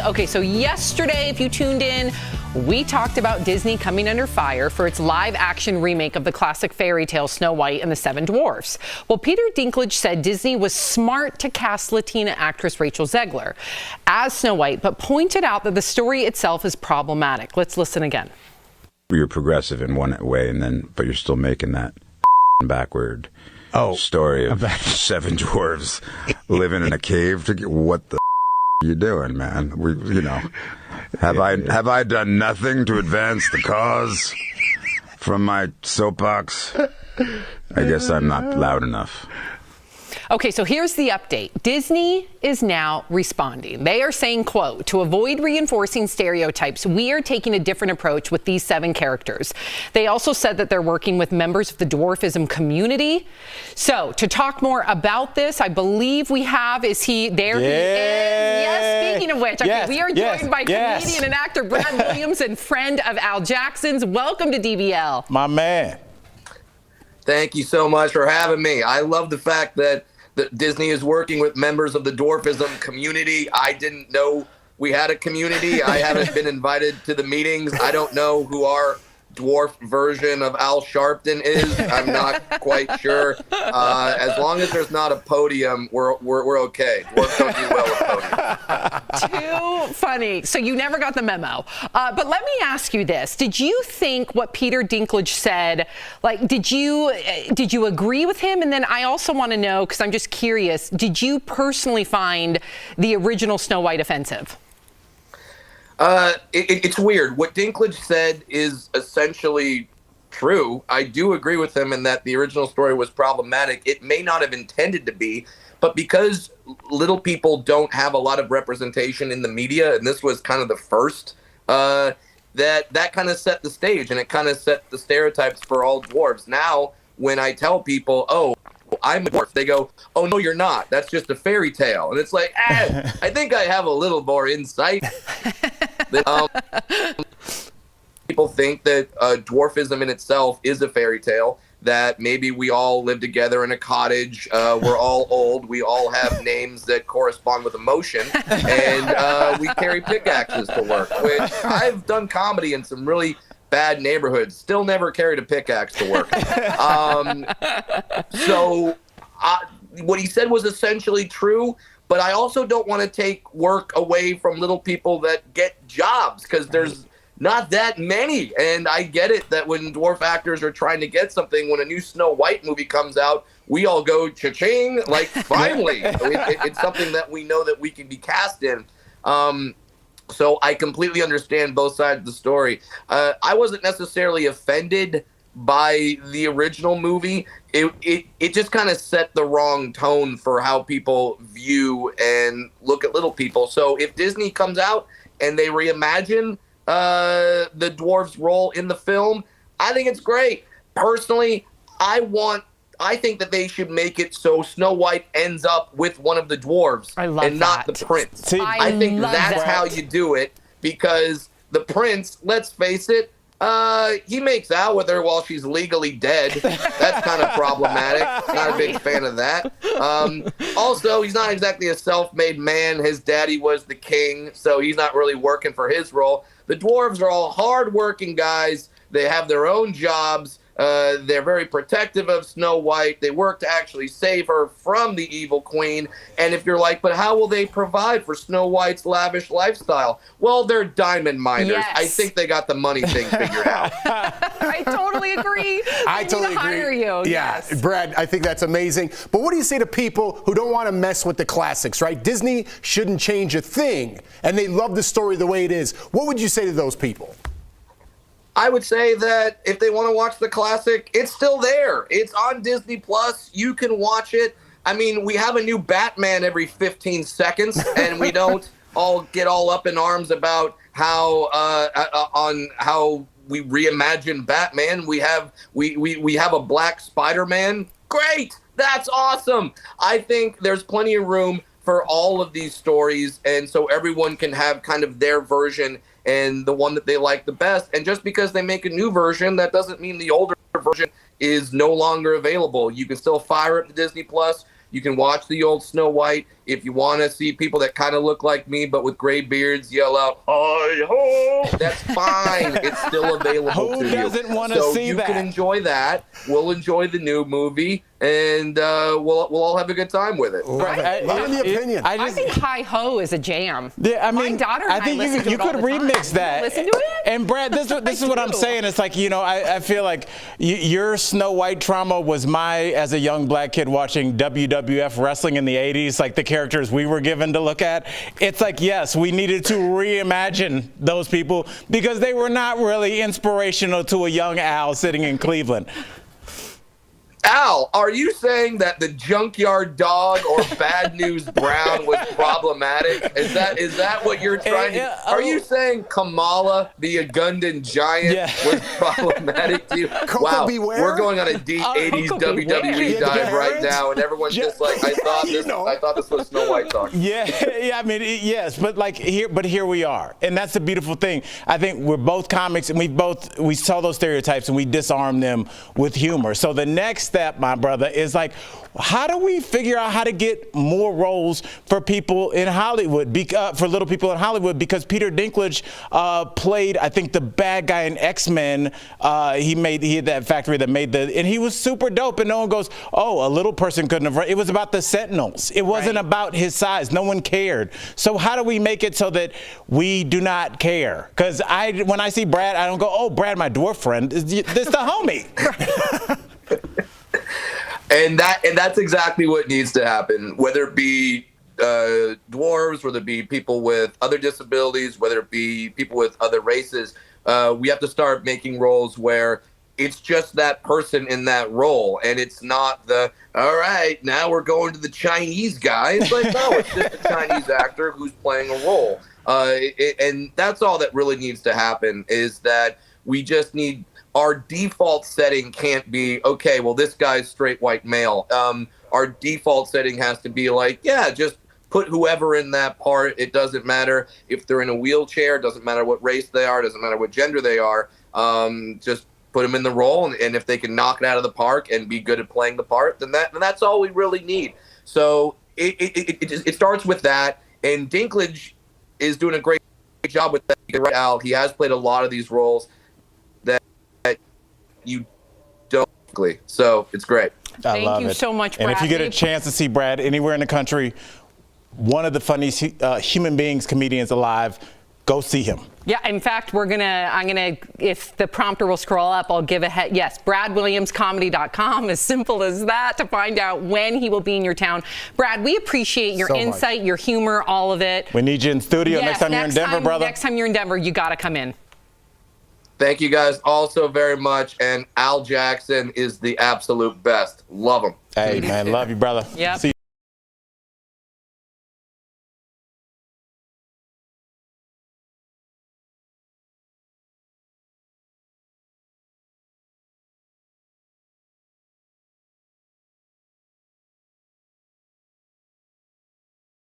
Okay, so yesterday, if you tuned in, we talked about Disney coming under fire for its live-action remake of the classic fairy tale Snow White and the Seven Dwarfs. Well, Peter Dinklage said Disney was smart to cast Latina actress Rachel Zegler as Snow White, but pointed out that the story itself is problematic. Let's listen again. You're progressive in one way, but you're still making that backward story of seven dwarves living in a cave. What the are you doing, man? Have I done nothing to advance the cause from my soapbox? I guess I'm not loud enough. Okay, so here's the update. Disney is now responding. They are saying, quote, to avoid reinforcing stereotypes, we are taking a different approach with these 7 characters. They also said that they're working with members of the dwarfism community. So to talk more about this, I believe we have, he is. Yes, speaking of which, we are joined by comedian and actor Brad Williams and friend of Al Jackson's. Welcome to DBL. My man. Thank you so much for having me. I love the fact that Disney is working with members of the dwarfism community. I didn't know we had a community. I haven't been invited to the meetings. I don't know who our dwarf version of Al Sharpton is. I'm not quite sure. As long as there's not a podium, we're okay. Dwarfs don't do well with podiums. Too funny. So you never got the memo. But let me ask you this. Did you think what Peter Dinklage said, did you agree with him? And then I also want to know, because I'm just curious, did you personally find the original Snow White offensive? It's weird. What Dinklage said is essentially true. I do agree with him in that the original story was problematic. It may not have intended to be, but because little people don't have a lot of representation in the media, and this was kind of the first, that kind of set the stage, and it kind of set the stereotypes for all dwarves. Now, when I tell people, oh, I'm a dwarf, they go, oh, no, you're not. That's just a fairy tale. And it's like, I think I have a little more insight. People think that dwarfism in itself is a fairy tale, that maybe we all live together in a cottage, we're all old, we all have names that correspond with emotion, and we carry pickaxes to work, which I've done comedy in some really bad neighborhoods, still never carried a pickaxe to work. So what he said was essentially true, but I also don't want to take work away from little people that get jobs, because there's not that many. And I get it that when dwarf actors are trying to get something, when a new Snow White movie comes out, we all go cha-ching, finally. It's something that we know that we can be cast in. So I completely understand both sides of the story. I wasn't necessarily offended by the original movie. It just kind of set the wrong tone for how people view and look at little people. So if Disney comes out and they reimagine the dwarf's role in the film, I think it's great. Personally, I think that they should make it so Snow White ends up with one of the dwarves and not the prince. See, I think that's how you do it, because the prince, let's face it, he makes out with her while she's legally dead. That's kind of problematic. Not a big fan of that. Also, he's not exactly a self-made man. His daddy was the king, so he's not really working for his role. The dwarves are all hard-working guys. They have their own jobs. They're very protective of Snow White. They work to actually save her from the evil queen. And if you're like, but how will they provide for Snow White's lavish lifestyle? Well, they're diamond miners. Yes. I think they got the money thing figured out. I totally agree. I totally agree. Hire you. Yeah, Yes. Brad, I think that's amazing. But what do you say to people who don't want to mess with the classics, right? Disney shouldn't change a thing, and they love the story the way it is. What would you say to those people? I would say that if they want to watch the classic, it's still there. It's on Disney Plus. You can watch it. I mean, we have a new Batman every 15 seconds, and we don't all get all up in arms about how we reimagine Batman. We have a black Spider-Man. Great, that's awesome. I think there's plenty of room for all of these stories, and so everyone can have kind of their version and the one that they like the best. And just because they make a new version, that doesn't mean the older version is no longer available. You can still fire up to Disney Plus. You can watch the old Snow White. If you want to see people that kind of look like me but with gray beards yell out, "Hi ho!" That's fine. It's still available to you. Who doesn't want to see that? So you can enjoy that. We'll enjoy the new movie, and we'll all have a good time with it. Right. Loving the opinion. I think Hi Ho is a jam. Yeah, I mean, my daughter and I think listen to you it all could the time. remix that. Listen to it. And Brad, this is what I'm saying. It's like, you know, I feel like your Snow White trauma was as a young black kid watching WWF wrestling in the 80s, like the characters we were given to look at. It's like, yes, we needed to reimagine those people because they were not really inspirational to a young Al sitting in Cleveland. Al, are you saying that the Junkyard Dog or Bad News Brown was problematic? Is that what you're trying to? Are you saying Kamala, the Ugandan giant, was problematic to you? Wow, we're going on a deep 80s WWE dive right now, and everyone's just like, I thought this was Snow White talk. Yeah, I mean, yes, but here we are, and that's the beautiful thing. I think we're both comics, and we saw those stereotypes, and we disarm them with humor. So the next step, my brother, is like, how do we figure out how to get more roles for people in Hollywood, for little people in Hollywood? Because Peter Dinklage played, I think, the bad guy in X-Men. He had that factory that made and he was super dope. And no one goes, oh, a little person couldn't have run. It was about the Sentinels. It wasn't about his size. No one cared. So how do we make it so that we do not care? Because when I see Brad, I don't go, oh, Brad, my dwarf friend. This the homie. And that's exactly what needs to happen, whether it be dwarves, whether it be people with other disabilities, whether it be people with other races. We have to start making roles where it's just that person in that role, and it's not all right, now we're going to the Chinese guy. It's like, no, it's just a Chinese actor who's playing a role. And that's all that really needs to happen, is that we just need – our default setting can't be, okay, well, this guy's straight white male. Our default setting has to be like, yeah, just put whoever in that part. It doesn't matter if they're in a wheelchair. It doesn't matter what race they are. It doesn't matter what gender they are. Just put them in the role. And if they can knock it out of the park and be good at playing the part, then that's all we really need. So it starts with that. And Dinklage is doing a great job with that. Right, Al, he has played a lot of these roles that you don't. So it's great. Thank you so much, Brad. And if you get a chance to see Brad anywhere in the country, one of the funniest human beings comedians alive, go see him. Yeah, in fact, if the prompter will scroll up, I'll give yes, BradWilliamsComedy.com, as simple as that, to find out when he will be in your town. Brad, we appreciate your insight, your humor, all of it. We need you in studio next time you're in Denver, brother. Next time you're in Denver, you got to come in. Thank you guys also very much. And Al Jackson is the absolute best. Love him. Hey, man, love you, brother. Yep. See you.